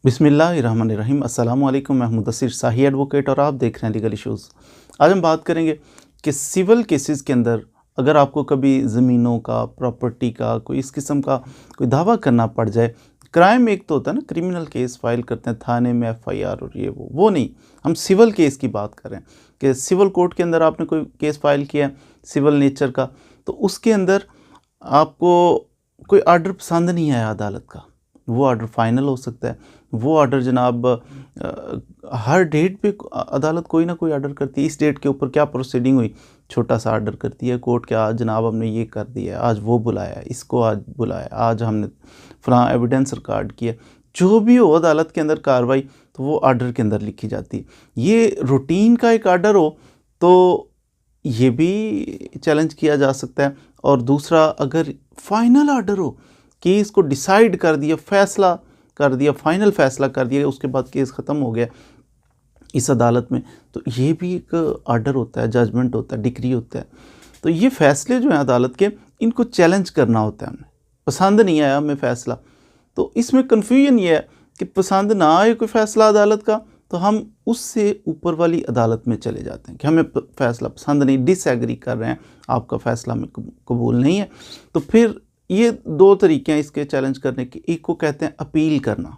बिस्मिल्लाहिर्रहमानिर्रहीम। अस्सलामु अलैकुम। मैं मुदस्सिर शाही एडवोकेट और आप देख रहे हैं लीगल इश्यूज़। आज हम बात करेंगे कि सिविल केसेस के अंदर अगर आपको कभी ज़मीनों का, प्रॉपर्टी का, कोई इस किस्म का कोई दावा करना पड़ जाए। क्राइम एक तो होता है ना, क्रिमिनल केस फाइल करते हैं थाने में, एफआईआर और ये वो नहीं। हम सिविल केस की बात कर रहे हैं कि सिविल कोर्ट के अंदर आपने कोई केस फाइल किया है सिविल नेचर का, तो उसके अंदर आपको कोई ऑर्डर पसंद नहीं आया अदालत का, वो ऑर्डर फाइनल हो सकता है। वो ऑर्डर जनाब हर डेट पे अदालत कोई ना कोई ऑर्डर करती है। इस डेट के ऊपर क्या प्रोसीडिंग हुई, छोटा सा ऑर्डर करती है कोर्ट के, आज जनाब हमने ये कर दिया, आज वो बुलाया, इसको आज बुलाया, आज हमने फलां एविडेंस रिकॉर्ड किया। जो भी हो अदालत के अंदर कार्रवाई, तो वो ऑर्डर के अंदर लिखी जाती है। ये रूटीन का एक ऑर्डर हो तो ये भी चैलेंज किया जा सकता है। और दूसरा, अगर फाइनल ऑर्डर हो, केस को डिसाइड कर दिया, फैसला कर दिया, फाइनल फैसला कर दिया, उसके बाद केस ख़त्म हो गया इस अदालत में, तो ये भी एक ऑर्डर होता है, जजमेंट होता है, डिक्री होता है। तो ये फ़ैसले जो हैं अदालत के, इनको चैलेंज करना होता है। हमें पसंद नहीं आया हमें फ़ैसला, तो इसमें कन्फ्यूजन ये है कि पसंद ना आए कोई फ़ैसला अदालत का, तो हम उससे ऊपर वाली अदालत में चले जाते हैं कि हमें फ़ैसला पसंद नहीं, डिसएग्री कर रहे हैं, आपका फ़ैसला हमें कबूल नहीं है। तो फिर ये दो तरीके हैं इसके चैलेंज करने के। एक को कहते हैं अपील करना,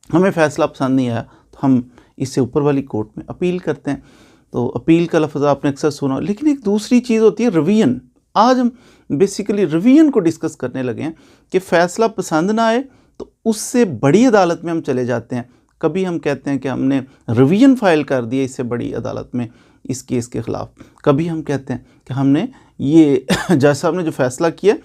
हमें फ़ैसला पसंद नहीं आया तो हम इससे ऊपर वाली कोर्ट में अपील करते हैं। तो अपील का लफ्ज़ आपने अक्सर सुना। लेकिन एक दूसरी चीज़ होती है रिवीजन। आज हम बेसिकली रिवीजन को डिस्कस करने लगे हैं कि फ़ैसला पसंद ना आए तो उससे बड़ी अदालत में हम चले जाते हैं। कभी हम कहते हैं कि हमने रिवीजन फ़ाइल कर दिया इससे बड़ी अदालत में इस केस के ख़िलाफ़, कभी हम कहते हैं कि हमने ये जज साहब ने जो फ़ैसला किया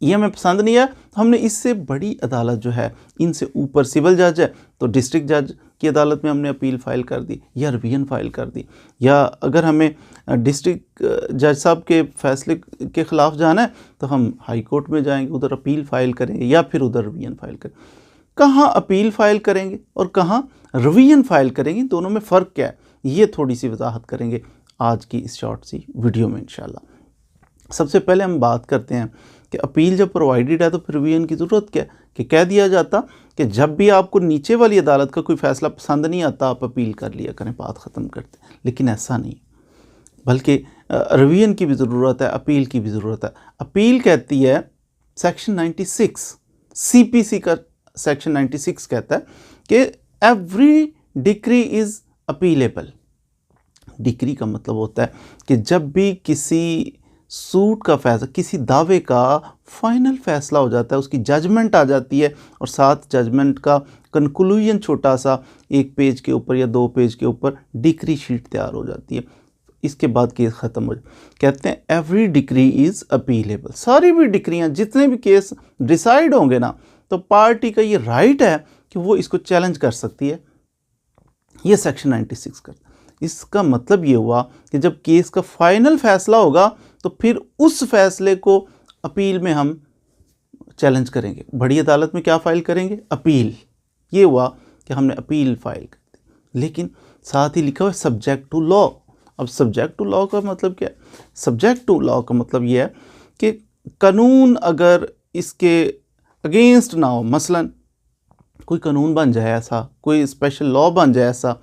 ये हमें पसंद नहीं आया, तो हमने इससे बड़ी अदालत जो है, इनसे ऊपर सिविल जज है तो डिस्ट्रिक्ट जज की अदालत में हमने अपील फ़ाइल कर दी या रिवीजन फ़ाइल कर दी। या अगर हमें डिस्ट्रिक्ट जज साहब के फ़ैसले के ख़िलाफ़ जाना है तो हम हाई कोर्ट में जाएंगे, उधर अपील फ़ाइल करेंगे या फिर उधर रिवीजन फ़ाइल करेंगे। कहाँ अपील फ़ाइल करेंगे और कहाँ रिवीजन फ़ाइल करेंगे, दोनों में फ़र्क क्या है, ये थोड़ी सी वजाहत करेंगे आज की इस शॉर्ट सी वीडियो में इंशाल्लाह। सबसे पहले हम बात करते हैं कि अपील जब प्रोवाइडेड है तो फिर रिवीजन की ज़रूरत क्या है। कि कह दिया जाता कि जब भी आपको नीचे वाली अदालत का कोई फ़ैसला पसंद नहीं आता आप अपील कर लिया करें, बात ख़त्म करते। लेकिन ऐसा नहीं, बल्कि रिवीजन की भी ज़रूरत है, अपील की भी ज़रूरत है। अपील कहती है सेक्शन 96 CPC का सेक्शन 96 कहता है कि every decree is appealable. Decree का मतलब होता है कि जब भी किसी सूट का फैसला, किसी दावे का फाइनल फैसला हो जाता है, उसकी जजमेंट आ जाती है और साथ जजमेंट का कंक्लूजन छोटा सा 1 पेज के ऊपर या 2 पेज के ऊपर डिक्री शीट तैयार हो जाती है, इसके बाद केस ख़त्म हो जाए। कहते हैं एवरी डिक्री इज़ अपीलेबल। सारी भी डिक्रियाँ, जितने भी केस डिसाइड होंगे ना, तो पार्टी का ये राइट है कि वो इसको चैलेंज कर सकती है। ये सेक्शन 96 करता है। इसका मतलब ये हुआ कि जब केस का फाइनल फैसला होगा तो फिर उस फैसले को अपील में हम चैलेंज करेंगे। बड़ी अदालत में क्या फ़ाइल करेंगे, अपील। ये हुआ कि हमने अपील फ़ाइल कर दी। लेकिन साथ ही लिखा हुआ है सब्जेक्ट टू लॉ। अब सब्जेक्ट टू लॉ का मतलब क्या है? सब्जेक्ट टू लॉ का मतलब ये है कि कानून अगर इसके अगेंस्ट ना हो, मसलन कोई कानून बन जाए ऐसा, कोई स्पेशल लॉ बन जाए ऐसा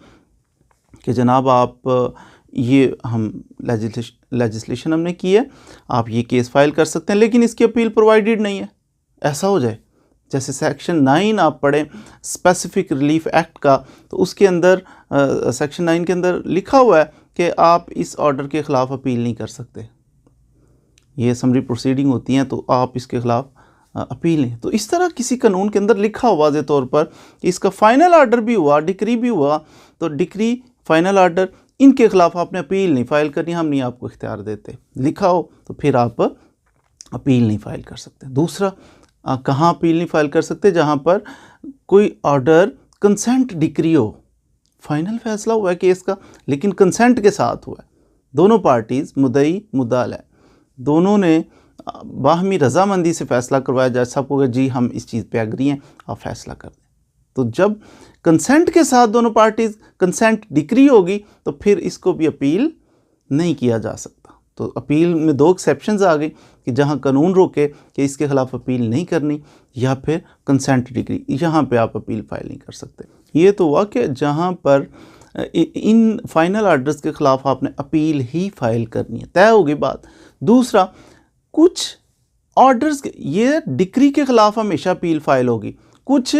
कि जनाब आप ये हम लेजिस्लेशन हमने की है, आप ये केस फाइल कर सकते हैं, लेकिन इसकी अपील प्रोवाइडेड नहीं है, ऐसा हो जाए। जैसे सेक्शन 9 आप पढ़ें स्पेसिफिक रिलीफ एक्ट का, तो उसके अंदर सेक्शन 9 के अंदर लिखा हुआ है कि आप इस ऑर्डर के ख़िलाफ़ अपील नहीं कर सकते। ये समरी प्रोसीडिंग होती हैं तो आप इसके ख़िलाफ़ अपील नहीं। तो इस तरह किसी कानून के अंदर लिखा हुआ वाज़े तौर पर कि इसका फ़ाइनल ऑर्डर भी हुआ, डिक्री भी हुआ, तो डिक्री, फाइनल ऑर्डर, इनके ख़िलाफ़ आपने अपील नहीं फ़ाइल करनी, हम नहीं आपको इख्तियार देते। लिखा हो तो फिर आप अपील नहीं फ़ाइल कर सकते। दूसरा, कहाँ अपील नहीं फ़ाइल कर सकते? जहाँ पर कोई ऑर्डर कंसेंट डिक्री हो, फाइनल फ़ैसला हुआ है केस का लेकिन कंसेंट के साथ हुआ है, दोनों पार्टीज़, मुद्दई मुद्दा अलग, दोनों ने बाहमी रजामंदी से फ़ैसला करवाया, जज साहब को जी हम इस चीज़ पे एग्री हैं, आप फ़ैसला कर दें। तो जब कंसेंट के साथ दोनों पार्टीज़, कंसेंट डिक्री होगी, तो फिर इसको भी अपील नहीं किया जा सकता। तो अपील में दो एक्सेप्शंस आ गई कि जहाँ कानून रोके कि इसके ख़िलाफ़ अपील नहीं करनी, या फिर कंसेंट डिग्री, यहाँ पे आप अपील फाइल नहीं कर सकते। ये तो हुआ कि जहाँ पर इन फाइनल आर्डर्स के ख़िलाफ़ आपने अपील ही फाइल करनी है, तय होगी बात। दूसरा, कुछ ऑर्डर्स ये डिक्री के ख़िलाफ़ हमेशा अपील फाइल होगी, कुछ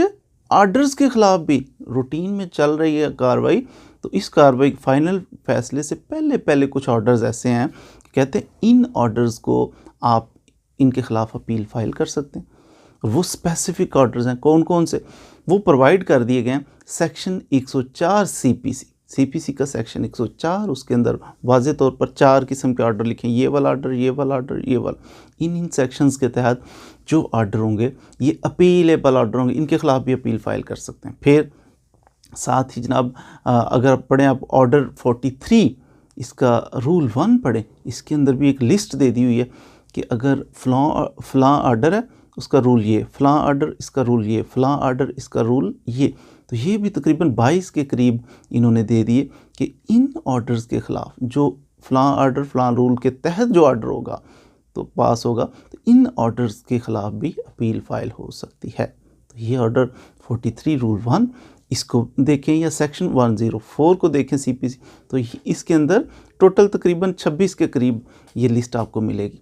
आर्डर्स के ख़िलाफ़ भी रूटीन में चल रही है कार्रवाई, तो इस कार्रवाई फाइनल फैसले से पहले पहले कुछ ऑर्डर्स ऐसे हैं कि कहते हैं इन ऑर्डर्स को आप इनके ख़िलाफ़ अपील फाइल कर सकते हैं। और वो स्पेसिफिक ऑर्डर्स हैं, कौन कौन से, वो प्रोवाइड कर दिए गए हैं सेक्शन 104 सीपीसी का सेक्शन 104, उसके अंदर वाज़े तौर पर 4 किस्म के ऑर्डर लिखे हैं, ये वाला ऑर्डर, ये वाला ऑर्डर, ये वाला। इन सेक्शंस के तहत जो ऑर्डर होंगे ये अपीलेबल ऑर्डर होंगे, इनके ख़िलाफ़ भी अपील फाइल कर सकते हैं। फिर साथ ही जनाब अगर पढ़ें आप ऑर्डर 43, इसका रूल 1 पढ़ें, इसके अंदर भी एक लिस्ट दे दी हुई है कि अगर फ़लाँ ऑर्डर है उसका रूल ये, फ़लाँ ऑर्डर इसका रूल ये, फ़लाँ ऑर्डर इसका रूल ये। तो ये भी तकरीबन 22 के करीब इन्होंने दे दिए कि इन ऑर्डर्स के ख़िलाफ़ जो फ़लाँ ऑर्डर फ़लाँ रूल के तहत जो ऑर्डर होगा तो पास होगा, तो इन ऑर्डर्स के ख़िलाफ़ भी अपील फाइल हो सकती है। तो ये ऑर्डर 43 रूल 1 इसको देखें, या सेक्शन 104 को देखें सीपीसी, तो इसके अंदर टोटल तकरीबन 26 के करीब ये लिस्ट आपको मिलेगी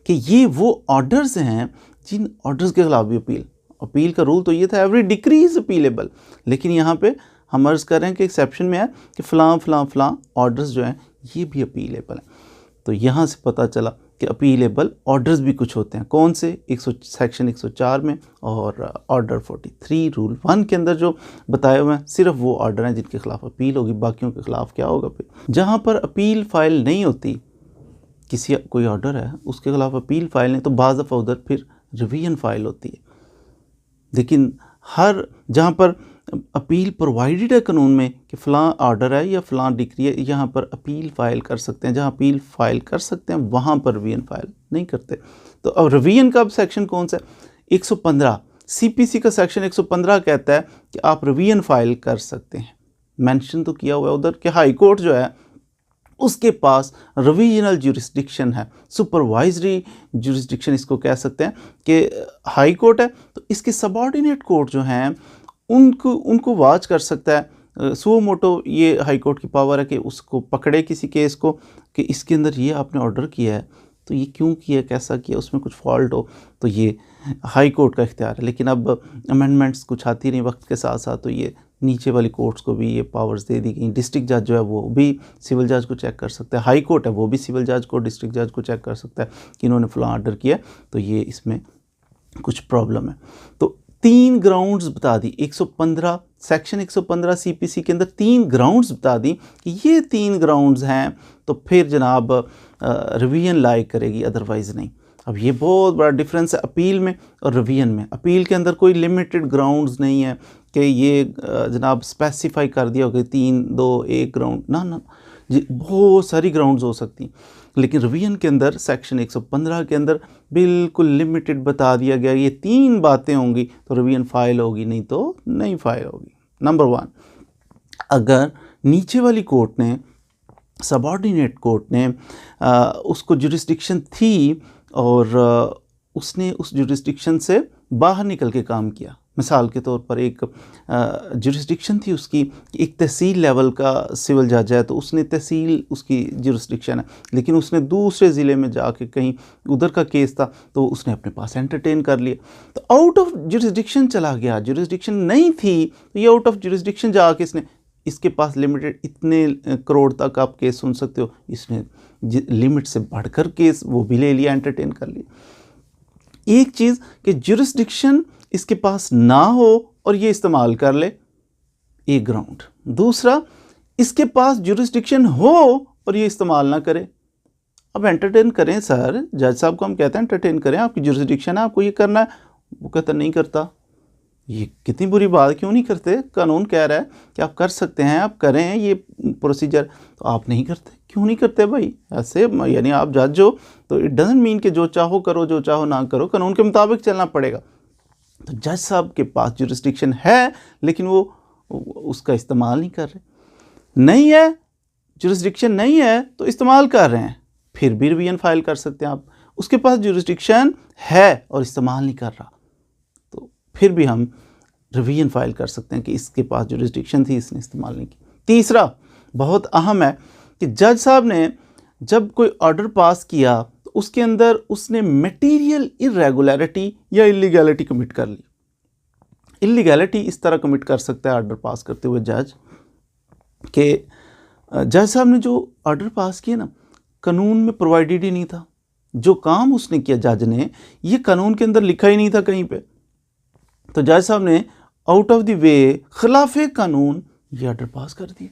कि ये वो ऑर्डर्स हैं जिन ऑर्डर्स के ख़िलाफ़ भी अपील का रूल तो ये था एवरी डिक्री इज़ अपीलेबल, लेकिन यहाँ पे हम अर्ज़ कर रहे हैं कि एक्सेप्शन में है कि फ़लाँ ऑर्डर्स जो हैं ये भी अपीलेबल हैं। तो यहाँ से पता चला कि अपीलेबल ऑर्डर्स भी कुछ होते हैं, कौन से, सेक्शन 104 में और ऑर्डर 43 रूल 1 के अंदर जो बताए हुए हैं सिर्फ वो ऑर्डर हैं जिनके ख़िलाफ़ अपील होगी, बाकियों के ख़िलाफ़ क्या होगा। फिर जहाँ पर अपील फ़ाइल नहीं होती, किसी कोई ऑर्डर है उसके ख़िलाफ़ अपील फ़ाइल नहीं, तो बाज़ दफ़ा उधर फिर रिवीजन फ़ाइल होती है। लेकिन हर जहाँ पर अपील प्रोवाइडेड है कानून में कि फ़लाँ ऑर्डर है या फ़लाँ डिक्री है, यहाँ पर अपील फ़ाइल कर सकते हैं, जहाँ अपील फ़ाइल कर सकते हैं वहाँ पर रिवीजन फ़ाइल नहीं करते। तो अब रिवीजन का सेक्शन कौन सा है, 115 सीपीसी का सेक्शन 115 कहता है कि आप रिवीजन फ़ाइल कर सकते हैं। मेंशन तो किया हुआ है उधर कि हाई कोर्ट जो है उसके पास रिवीजनल जुरिस्डिक्शन है, सुपरवाइजरी जुरिस्डिक्शन इसको कह सकते हैं कि हाई कोर्ट है तो इसके सबऑर्डिनेट कोर्ट जो हैं उनको वाच कर सकता है। सुओ मोटो ये हाई कोर्ट की पावर है कि उसको पकड़े किसी केस को कि इसके अंदर ये आपने ऑर्डर किया है तो ये क्यों किया, कैसा किया, उसमें कुछ फॉल्ट हो तो ये हाई कोर्ट का इख्तियार है। लेकिन अब अमेंडमेंट्स कुछ आती नहीं वक्त के साथ साथ, तो ये नीचे वाली कोर्ट्स को भी ये पावर्स दे दी गई। डिस्ट्रिक्ट जज जो है वो भी सिविल जज को चेक कर सकता है, हाई कोर्ट है वो भी सिविल जज को, डिस्ट्रिक्ट जज को चेक कर सकता है कि इन्होंने फ़लाँ ऑर्डर किया तो ये इसमें कुछ प्रॉब्लम है। तो 3 ग्राउंड्स बता दी 115 सेक्शन 115 सीपीसी के अंदर 3 ग्राउंड्स बता दी कि ये 3 ग्राउंड्स हैं, तो फिर जनाब रिवीजन लाइक करेगी, अदरवाइज़ नहीं। अब ये बहुत बड़ा डिफरेंस है अपील में और रिवीजन में। अपील के अंदर कोई लिमिटेड ग्राउंड्स नहीं है कि ये जनाब स्पेसिफाई कर दिया होगा 3, 2, 1 ग्राउंड, ना बहुत सारी ग्राउंड्स हो सकती हैं। लेकिन रिवीजन के अंदर सेक्शन 115 के अंदर बिल्कुल लिमिटेड बता दिया गया ये 3 बातें होंगी तो रिवीजन फाइल होगी, नहीं तो नहीं फाइल होगी। नंबर 1, अगर नीचे वाली कोर्ट ने, सबऑर्डिनेट कोर्ट ने उसको जुरिस्डिक्शन थी और उसने उस जुरिस्डिक्शन से बाहर निकल के काम किया, मिसाल के तौर पर एक जुरिस्डिक्शन थी उसकी, एक तहसील लेवल का सिविल जज है तो उसने तहसील उसकी जुरिस्डिक्शन है, लेकिन उसने दूसरे ज़िले में जाके कहीं उधर का केस था तो उसने अपने पास एंटरटेन कर लिया, तो आउट ऑफ जुरिस्डिक्शन चला गया। जुरिस्डिक्शन नहीं थी तो ये आउट ऑफ जुरिस्डिक्शन जाके इसके पास लिमिटेड इतने करोड़ तक आप केस सुन सकते हो, इसने लिमिट से बढ़कर केस वो भी ले लिया, एंटरटेन कर लिया। एक चीज़ कि जुरिस्डिक्शन इसके पास ना हो और ये इस्तेमाल कर ले, एक ग्राउंड। दूसरा, इसके पास जुरिस्डिक्शन हो और ये इस्तेमाल ना करे। अब एंटरटेन करें सर, जज साहब को हम कहते हैं एंटरटेन करें, आपकी जुरिस्डिक्शन है, आपको ये करना है, वो कहता नहीं करता। ये कितनी बुरी बात, क्यों नहीं करते? कानून कह रहा है कि आप कर सकते हैं, आप करें ये प्रोसीजर, तो आप नहीं करते। क्यों नहीं करते भाई? ऐसे यानी आप जज हो तो इट डजंट मीन कि जो चाहो करो, जो चाहो ना करो, कानून के मुताबिक चलना पड़ेगा। तो जज साहब के पास जुरिस्डिक्शन है लेकिन वो उसका इस्तेमाल नहीं कर रहे, नहीं है जुरिस्डिक्शन नहीं है तो इस्तेमाल कर रहे हैं, फिर भी रिवीजन फाइल कर सकते हैं आप। उसके पास जुरिस्डिक्शन है और इस्तेमाल नहीं कर रहा, तो फिर भी हम रिवीजन फाइल कर सकते हैं कि इसके पास जुरिस्डिक्शन थी, इसने इस्तेमाल नहीं की। तीसरा बहुत अहम है कि जज साहब ने जब कोई ऑर्डर पास किया तो उसके अंदर उसने मटेरियल इरेगुलरिटी या इलीगैलिटी कमिट कर ली। इलीगैलिटी इस तरह कमिट कर सकता है ऑर्डर पास करते हुए जज कि जज साहब ने जो ऑर्डर पास किया ना, कानून में प्रोवाइडेड ही नहीं था। जो काम उसने किया जज ने, ये कानून के अंदर लिखा ही नहीं था कहीं पे। तो जज साहब ने आउट ऑफ द वे खिलाफे कानून ये ऑर्डर पास कर दिया।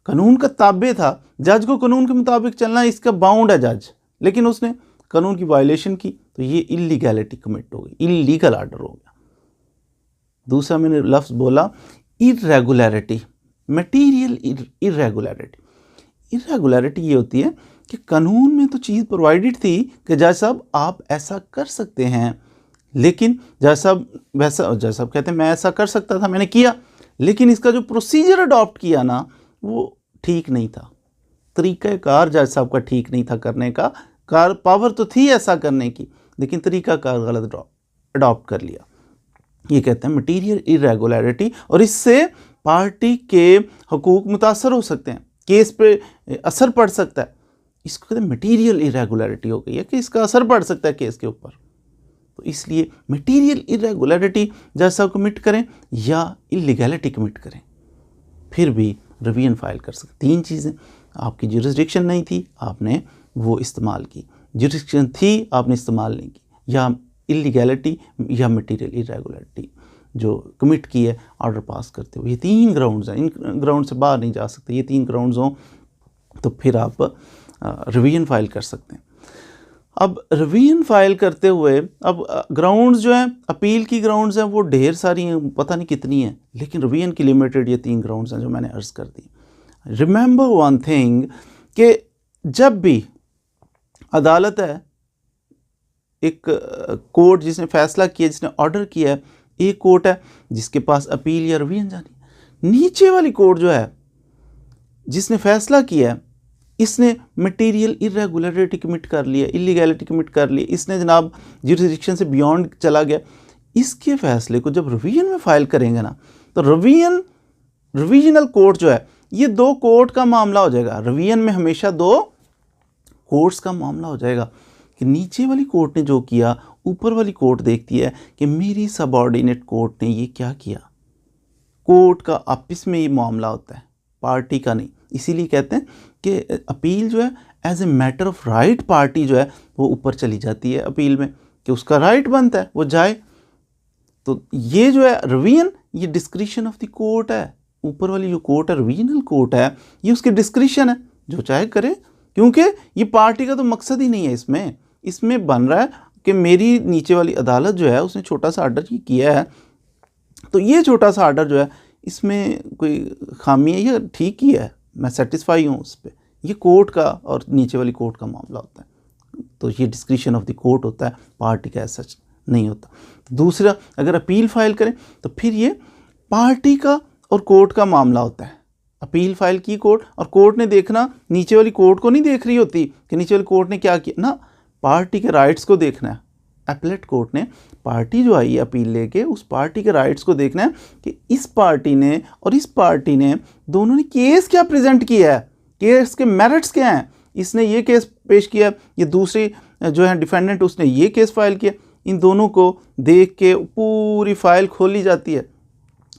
कानून का ताबे था, जज को कानून के मुताबिक चलना इसका बाउंड है जज, लेकिन उसने कानून की वायलेशन की, तो ये इलीगैलिटी कमिट हो गई, इलीगल ऑर्डर हो गया। दूसरा मैंने लफ्ज़ बोला इरेगुलरिटी, मटीरियल इरेगुलरिटी। इरेगुलरिटी ये होती है कि कानून में तो चीज़ प्रोवाइडेड थी कि जज साहब आप ऐसा कर सकते हैं, लेकिन जज साहब कहते हैं मैं ऐसा कर सकता था, मैंने किया, लेकिन इसका जो प्रोसीजर अडॉप्ट किया ना वो ठीक नहीं था। तरीक़ाकार जज साहब का ठीक नहीं था करने का, पावर तो थी ऐसा करने की, लेकिन तरीक़ाकार गलत अडॉप्ट कर लिया। ये कहते हैं मटीरियल इरेगुलरिटी, और इससे पार्टी के हकूक़ मुतासर हो सकते हैं, केस पे असर पड़ सकता है। इसको कहते हैं मटीरियल इरेगुलरिटी हो गई है कि इसका असर पड़ सकता है केस के ऊपर। तो इसलिए मटीरियल इरेगुलरिटी जज साहब कमिट करें या इलीगैलिटी कमिट करें, फिर भी रिवीजन फाइल कर सकते। तीन चीज़ें, आपकी जुरिस्डिक्शन नहीं थी, आपने वो इस्तेमाल की, जुरिस्डिक्शन थी, आपने इस्तेमाल नहीं की, या इलीगैलिटी या मटीरियल इरेगुलरिटी जो कमिट की है ऑर्डर पास करते हुए। ये तीन ग्राउंड्स हैं, इन ग्राउंड से बाहर नहीं जा सकते। ये तीन ग्राउंड्स हों तो फिर आप रिवीजन फाइल कर सकते हैं। अब रिवीजन फाइल करते हुए अब ग्राउंड्स जो हैं, अपील की ग्राउंड्स हैं वो ढेर सारी हैं, पता नहीं कितनी हैं, लेकिन रिवीजन की लिमिटेड ये तीन ग्राउंड्स हैं जो मैंने अर्ज़ कर दी। रिमेंबर वन थिंग कि जब भी अदालत है, एक कोर्ट जिसने फैसला किया, जिसने ऑर्डर किया है, एक कोर्ट है जिसके पास अपील या रिवीजन जानी। नीचे वाली कोर्ट जो है जिसने फैसला किया है, इसने मटेरियल इरेगुलरिटी कमिट कर लिया, इलीगैलिटी कमिट कर ली, इसने जनाब जुरिस्डिक्शन से बियॉन्ड चला गया, इसके फैसले को जब रिवीजन में फाइल करेंगे ना, तो रिवीजनल कोर्ट जो है ये दो कोर्ट का मामला हो जाएगा। रिवीजन में हमेशा दो कोर्ट्स का मामला हो जाएगा कि नीचे वाली कोर्ट ने जो किया, ऊपर वाली कोर्ट देखती है कि मेरी सबऑर्डिनेट कोर्ट ने ये क्या किया। कोर्ट का आपस में ये मामला होता है, पार्टी का नहीं। इसीलिए कहते हैं कि अपील जो है as a matter of right, party जो है वो ऊपर चली जाती है अपील में, कि उसका राइट बनता है वो जाए। तो ये जो है रिवीजन, ये डिस्क्रिशन ऑफ द कोर्ट है। ऊपर वाली जो कोर्ट है, रिवीजनल कोर्ट है, ये उसकी डिस्क्रिशन है, जो चाहे करे, क्योंकि ये पार्टी का तो मकसद ही नहीं है। इसमें बन रहा है कि मेरी नीचे वाली अदालत जो है उसने छोटा सा ऑर्डर किया है, तो ये छोटा सा ऑर्डर जो है इसमें कोई खामी है या ठीक ही है, मैं सेटिस्फाई हूँ उस पर। ये कोर्ट का और नीचे वाली कोर्ट का मामला होता है, तो ये डिस्क्रिशन ऑफ द कोर्ट होता है, पार्टी का ऐसा नहीं होता। दूसरा, अगर अपील फाइल करें तो फिर ये पार्टी का और कोर्ट का मामला होता है। अपील फाइल की कोर्ट, और कोर्ट ने देखना, नीचे वाली कोर्ट को नहीं देख रही होती कि नीचे वाली कोर्ट ने क्या किया ना, पार्टी के राइट्स को देखना है। अपीलेट कोर्ट ने, पार्टी जो आई है अपील लेके, उस पार्टी के राइट्स को देखना है कि इस पार्टी ने और इस पार्टी ने दोनों ने केस क्या प्रेजेंट किया है, केस के मेरिट्स क्या हैं। इसने ये केस पेश किया, ये दूसरी जो है डिफेंडेंट उसने ये केस फाइल किया, इन दोनों को देख के पूरी फाइल खोली जाती है।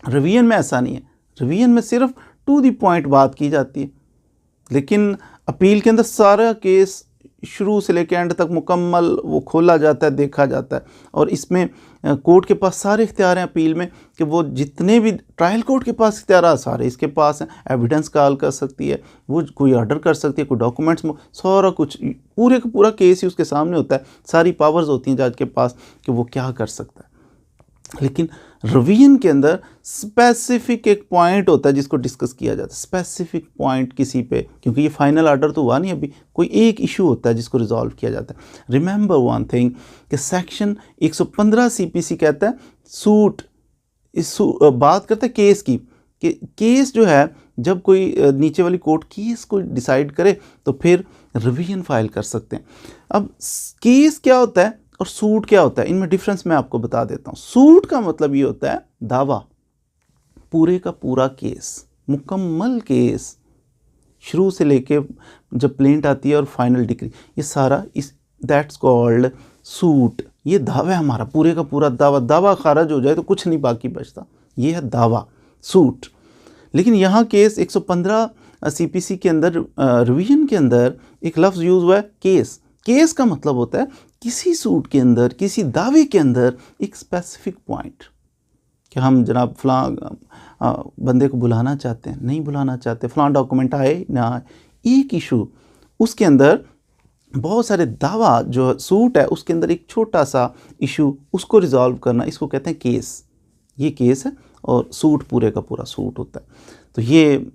रिवीजन में ऐसा नहीं है, रिवीजन में सिर्फ टू द पॉइंट बात की जाती है, लेकिन अपील के अंदर सारा केस शुरू से लेकर एंड तक मुकम्मल वो खोला जाता है, देखा जाता है। और इसमें कोर्ट के पास सारे इख्तियार हैं अपील में, कि वो जितने भी ट्रायल कोर्ट के पास इख्तियार सारे इसके पास हैं। एविडेंस कॉल कर सकती है, वो कोई ऑर्डर कर सकती है, कोई डॉक्यूमेंट्स, सारा कुछ पूरे का पूरा केस ही उसके सामने होता है। सारी पावर्स होती हैं जज के पास कि वो क्या कर सकता है। लेकिन रिवीजन के अंदर स्पेसिफिक एक पॉइंट होता है जिसको डिस्कस किया जाता है, स्पेसिफिक पॉइंट किसी पे, क्योंकि ये फाइनल ऑर्डर तो हुआ नहीं अभी, कोई एक इशू होता है जिसको रिजॉल्व किया जाता है। रिमेंबर वन थिंग कि सेक्शन 115 CPC कहता है सूट, बात करता है केस की, कि केस जो है जब कोई नीचे वाली कोर्ट केस को डिसाइड करे तो फिर रिवीजन फाइल कर सकते हैं। अब केस क्या होता है और सूट क्या होता है, इनमें डिफरेंस मैं आपको बता देता हूँ। सूट का मतलब ये होता है दावा, पूरे का पूरा केस, मुकम्मल केस, शुरू से लेके जब प्लेंट आती है और फाइनल डिक्री, ये सारा इस दैट्स कॉल्ड सूट। ये दावा है हमारा, पूरे का पूरा दावा। दावा खारिज हो जाए तो कुछ नहीं बाकी बचता, ये है दावा, सूट। लेकिन यहाँ केस 115 सीपीसी के अंदर रिवीजन के अंदर एक लफ्ज़ यूज़ हुआ है केस। केस का मतलब होता है किसी सूट के अंदर, किसी दावे के अंदर एक स्पेसिफिक पॉइंट, कि हम जनाब फ़लाँ बंदे को बुलाना चाहते हैं, नहीं बुलाना चाहते, फ़लाँ डॉक्यूमेंट आए ना आए, एक इशू, उसके अंदर बहुत सारे दावा जो सूट है उसके अंदर एक छोटा सा इशू, उसको रिजॉल्व करना, इसको कहते हैं केस। ये केस है और सूट पूरे का पूरा सूट होता है। तो ये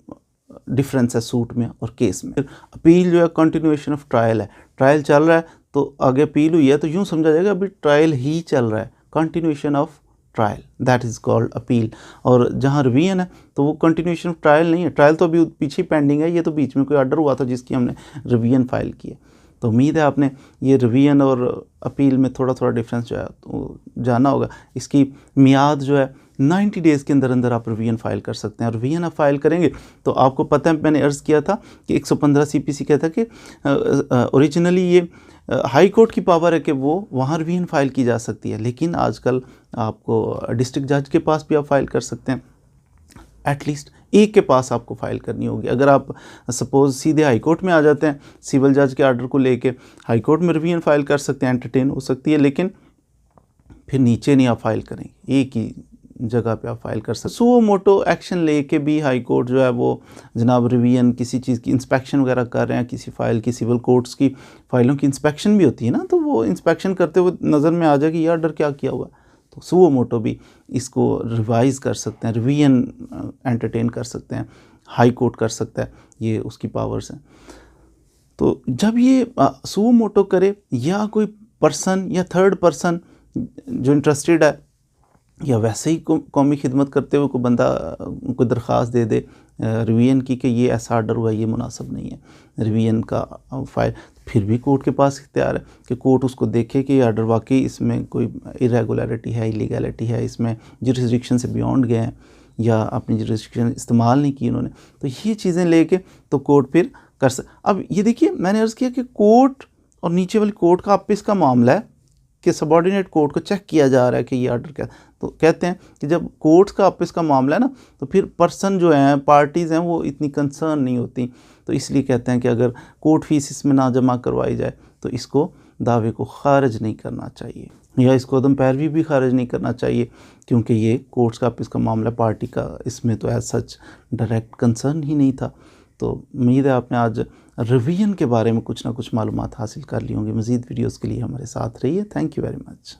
डिफरेंस है सूट में और केस में। अपील जो है कंटिन्यूएशन ऑफ ट्रायल है, ट्रायल चल रहा है तो आगे अपील हुई है तो यूँ समझा जाएगा अभी ट्रायल ही चल रहा है, continuation of trial, that is called appeal. और जहाँ रिवीजन है तो वो कंटिन्यूएशन ऑफ ट्रायल नहीं है, ट्रायल तो अभी पीछे पेंडिंग है, ये तो बीच में कोई ऑर्डर हुआ था जिसकी हमने रिवीजन फाइल की है। तो उम्मीद है आपने ये रिवीजन और अपील में थोड़ा थोड़ा डिफरेंस जो है तो जाना होगा। इसकी मियाद जो है 90 डेज़ के अंदर अंदर आप रिवीजन फाइल कर सकते हैं। और रिवीजन आप फाइल करेंगे तो आपको पता है, मैंने अर्ज़ किया था कि 115 सीपीसी कहता है कि ओरिजिनली ये हाई कोर्ट की पावर है कि वो वहाँ रिवीजन फाइल की जा सकती है, लेकिन आजकल आपको डिस्ट्रिक्ट जज के पास भी आप फाइल कर सकते हैं, एटलीस्ट एक के पास आपको फाइल करनी होगी। अगर आप सपोज़ सीधे हाई कोर्ट में आ जाते हैं, सिविल जज के आर्डर को लेके हाई कोर्ट में रिवीजन फाइल कर सकते हैं, एंटरटेन हो सकती है, लेकिन फिर नीचे नहीं आप फाइल करेंगे, एक ही जगह पे आप फाइल कर सकते। सुओ मोटो एक्शन लेके भी हाई कोर्ट जो है वो जनाब रिवीजन किसी चीज़ की इंस्पेक्शन वगैरह कर रहे हैं, किसी फ़ाइल की, सिविल कोर्ट्स की फ़ाइलों की इंस्पेक्शन भी होती है ना, तो वो इंस्पेक्शन करते हुए नज़र में आ जाए कि ये आर्डर क्या किया हुआ, तो सुओ मोटो भी इसको रिवाइज़ कर सकते हैं, रिवीजन एंटरटेन कर सकते हैं, हाई कोर्ट कर सकता है, ये उसकी पावर्स हैं। तो जब ये सुओ मोटो करे या कोई पर्सन या थर्ड पर्सन जो इंटरेस्टेड है, या वैसे ही कौमी खिदमत करते हुए कोई बंदा कोई दरख्वास्त दे दे रिवीजन की कि ये ऐसा आर्डर हुआ, ये मुनासिब नहीं है रिवीजन का फाइल, फिर भी कोर्ट के पास इख्तियार है कि कोर्ट उसको देखे कि आर्डर वाकई इसमें कोई इरेगुलरिटी है, इलीगैलिटी है, इसमें जुरिस्डिक्शन से बियॉन्ड गए हैं या अपनी जुरिस्डिक्शन इस्तेमाल नहीं की उन्होंने, तो ये चीज़ें लेके तो कोर्ट फिर कर अब ये देखिए मैंने अर्ज़ किया कि कोर्ट और नीचे वाली कोर्ट का आपस का मामला है कि सबॉर्डिनेट कोर्ट को चेक किया जा रहा है कि ये आर्डर क्या, तो कहते हैं कि जब कोर्ट्स का आपस का मामला है ना, तो फिर पर्सन जो हैं, पार्टीज़ हैं, वो इतनी कंसर्न नहीं होती, तो इसलिए कहते हैं कि अगर कोर्ट फीस इसमें ना जमा करवाई जाए तो इसको दावे को खारिज नहीं करना चाहिए, या इसको अदम पैरवी भी खारिज नहीं करना चाहिए, क्योंकि ये कोर्ट्स का आपस का मामला, पार्टी का इसमें तो एज सच डायरेक्ट कंसर्न ही नहीं था। तो उम्मीद है आपने आज रिवीजन के बारे में कुछ ना कुछ मालूमात हासिल कर ली होंगी। मज़ीद वीडियोज़ के लिए हमारे साथ रहिए। Thank you very much.